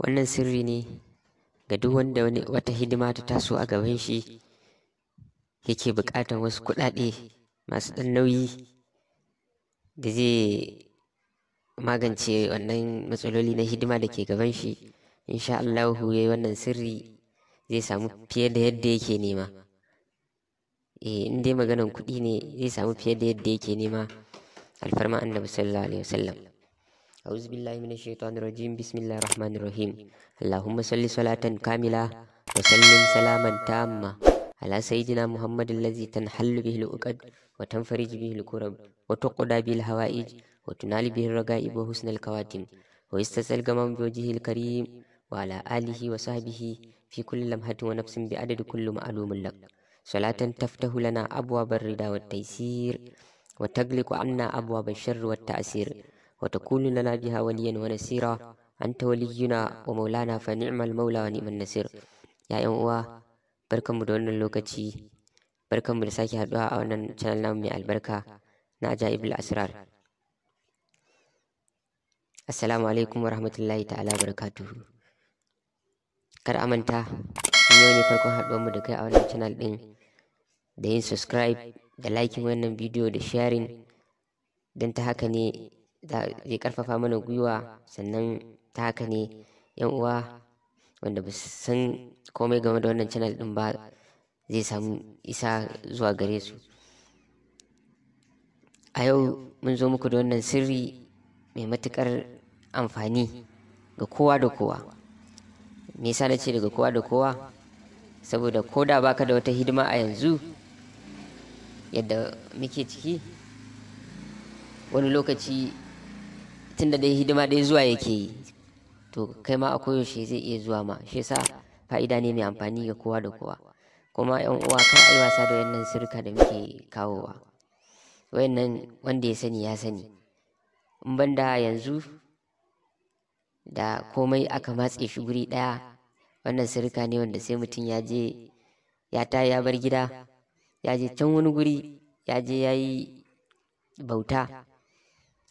Wannan sirri ne ga duk wanda wata hidima ta taso a gaban shi yake buƙatar wasu kuɗaɗe masu ɗan nauyi da zai magance wannan matsaloli na hidima da ke gaban shi. Insha Allahu yayi wannan sirri zai samu fiye da yadda yake nema. In dai maganan kuɗi ne zai samu fiye da yadda yake nema. Alfarma annabi sallallahu alaihi wasallam. أعوذ بالله من الشيطان الرجيم. بسم الله الرحمن الرحيم. اللهم صل صلاة كاملة وسلم سلاما تاما على سيدنا محمد الذي تنحل به العقد وتنفرج به الكرب وتقضى به الحوائج وتنال به الرغائب وحسن الخواتم ويستسقى الغمام بوجهه الكريم وعلى آله وصحبه في كل لمحة ونفس بعدد كل معلوم لك. صلاة تفتح لنا أبواب الرضا والتيسير وتغلق عنا أبواب الشر والتأثير وتكون لنا بها وليا ونسيرا. أنت ولينا ومولانا فنعم المولى ونعم النصير. يا uwa barkanmu da wannan lokaci, barkanmu da sake haɗuwa a wannan channel namu mai albarka na Ajaibul Asrar. Assalamu alaikum wa rahmatullahi ta'ala barakatuhu. Kar a manta, yau ne farkon haɗuwarmu da kai a wannan channel ɗin, da yin subscribe da liking wannan bidiyo da sharing, don ta haka ne zai karfafa mana gwiwa, sannan ta haka ne yan uwa wanda ba su san komai game da wannan channel din ba zai samu isa zuwa gare su. A yau mun zo muku da wannan sirri mai matukar amfani ga kowa da kowa. Me yasa na ce daga kowa da kowa? Saboda ko da baka da wata hidima a yanzu yadda muke ciki, wani lokaci tunda dai hidima dai zuwa yake yi, to kai ma a koyaushe zai iya zuwa ma. Shi yasa fa'ida ne mai amfani ga kowa da kowa. Kuma yan uwa, kar a yi wasa da wannan sirka da muke kawowa. Wayannan wanda ya sani ya sani. In banda yanzu da komai aka matse shi guri ɗaya, wannan sirka ne wanda sai mutum ya je ya bar gida, ya je can wani guri, ya je ya yi bauta,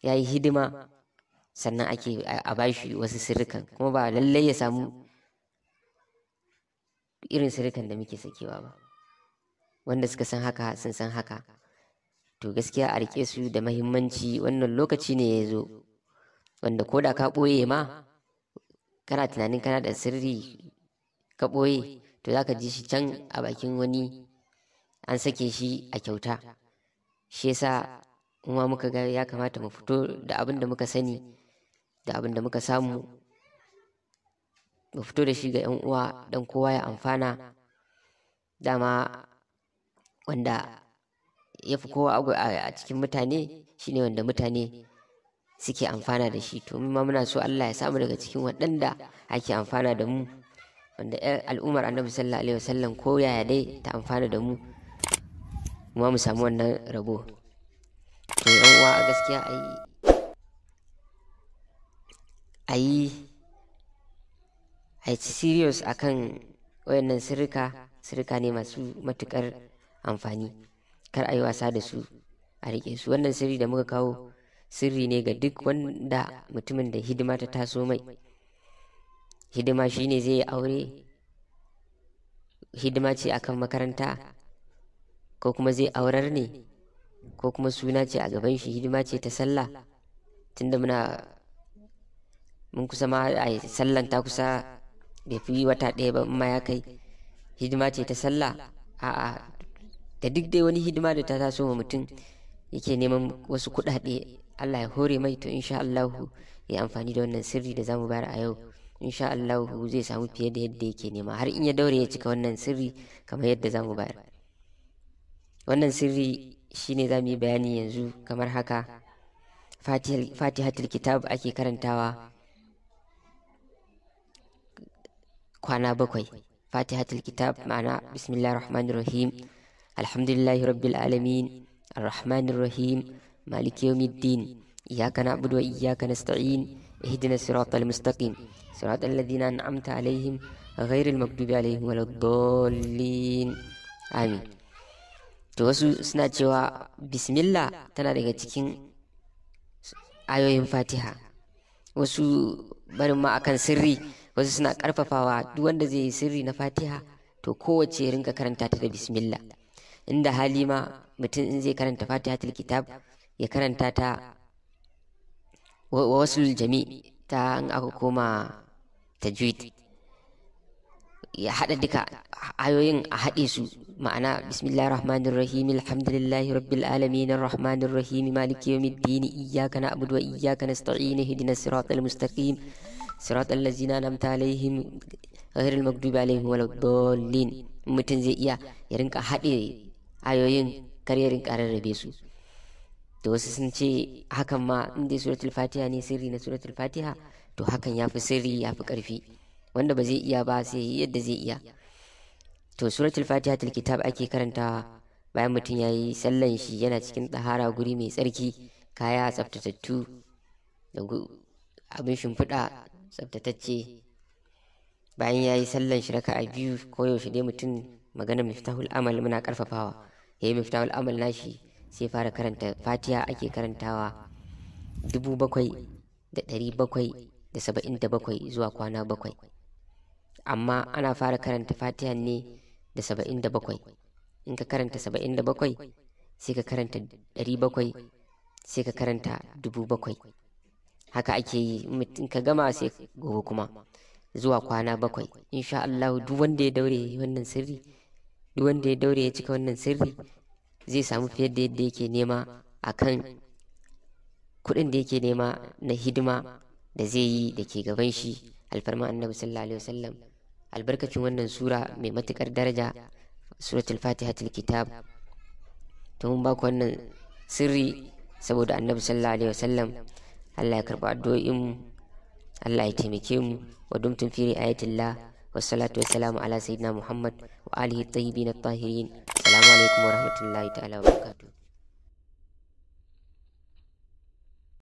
ya yi hidima, sannan ake a bashi wasu sirrikan, kuma ba lallai ya samu irin sirrikan da muke sakewa ba. Wanda suka san haka sun san haka. To gaskiya a rike su da mahimmanci. Wannan lokaci ne ya zo wanda ko da ka ɓoye ma, kana tunanin kana da sirri ka ɓoye, to za ka ji shi can a bakin wani an sake shi a kyauta. Shi yasa kuma muka ga ya kamata mu fito da abin da muka sani da abin da muka samu, mu fito da shi ga 'yan uwa don kowa ya amfana. Dama wanda ya fi kowa a cikin mutane shine wanda mutane suke amfana da shi. To ma muna so Allah ya samu daga cikin waɗanda ake amfana da mu, wanda al'ummar annabi sallallahu alaihi wasallam ko yaya dai ta amfana da mu, kuma mu samu wannan rabo. To yan uwa, a gaskiya a yi serious akan wayannan sirrika ne masu matukar amfani. Kar a yi wasa da su, a rike su. Wannan sirri da muka kawo sirri ne ga duk wanda mutumin da hidima ta taso mai. Hidima shine zai yi aure, hidima ce akan makaranta, ko kuma zai aurar ne, ko kuma suna ce a gaban shi, hidima ce ta sallah. Tunda mun kusa ma a sallan ta kusa, bai fi wata ɗaya ba ma ya kai. Hidima ce ta sallah, a'a, da duk dai wani hidima da ta taso wa mutum yake neman wasu kuɗaɗe, Allah ya hore mai, to insha Allahu ya amfani da wannan sirri da zamu bayar a yau. Insha Allahu zai samu fiye da yadda yake nema, har in ya daure ya cika wannan sirri kamar yadda zamu bayar. Wannan sirri shine za mu yi bayani yanzu kamar haka. Fatihatul kitab ake karantawa kwana 7. Fatihatul kitab ma'ana bismillahir rahmanir rahim, alhamdulillahi rabbil alamin, arrahmanir rahim, maliki yawmiddin, iyyaka na'budu wa iyyaka nasta'in, ihdinas siratal mustaqim, siratal ladzina an'amta alaihim ghairil maghdubi alaihim waladdallin. Amin. To wasu suna cewa bismillah tana daga cikin ayoyin Fatiha. Wasu barin ma akan sirri wasu suna karfafawa duk wanda zai yi sirri na Fatiha to kowace ya rinka karanta ta da bismillah. Inda hali ma mutum in zai karanta Fatihatul Kitab ya karanta ta wa wasul jami ta in aka koma tajwid, ya haɗa duka ayoyin a haɗe su, ma'ana bismillahir rahmanir rahim alhamdulillahi rabbil alamin arrahmanir rahim maliki yawmiddin iyyaka na'budu wa iyyaka nasta'in ihdinas siratal mustaqim siratal ladzina an'amta alaihim ghairil maghdubi alaihim waladdallin. mutum zai iya ya rinka haɗe ayoyin, kar ya rinka rarrabe su. to wasu sun ce hakan ma in dai suratul Fatiha ne, sirri na suratul Fatiha, to hakan yafi sirri yafi ƙarfi. wanda ba zai iya ba sai yi yadda zai iya. to suratul Fatihatul Kitab ake karantawa bayan mutum ya yi sallan shi yana cikin ɗahara, guri mai tsarki, kaya tsaftatattu da abin shimfiɗa tsaftatacce. bayan ya yi sallan shi raka'a biyu, koyaushe dai mutum magana miftahul amal muna karfafawa ya yi miftahul amal nashi, sai fara karanta Fatiha. ake karantawa 7,777 zuwa kwana 7, amma ana fara karanta Fatiha ne da 77. in ka karanta 77 sai ka karanta 700 sai ka karanta 7,000. haka ake yi. in ka gama sai gobe kuma zuwa kwana 7. insha Allah duk wanda ya daure wannan sirri, duk wanda ya daure ya cika wannan sirri, zai samu fiye da yadda yake nema akan kuɗin da yake nema na hidima da zai yi da ke gaban shi, alfarma annabi sallallahu alaihi wasallam, albarkacin wannan sura mai matukar daraja, suratul Fatihatul Kitab. to mun ba ku wannan sirri saboda annabi sallallahu alaihi wasallam. Allah ya karba addu'o'in mu, Allah ya taimake mu. wa dumtum fi ri'ayatillah, wassalatu wassalamu ala sayyidina Muhammad wa alihi at-tayyibin at-tahirin. Assalamu alaikum wa rahmatullahi ta'ala wa barakatuh.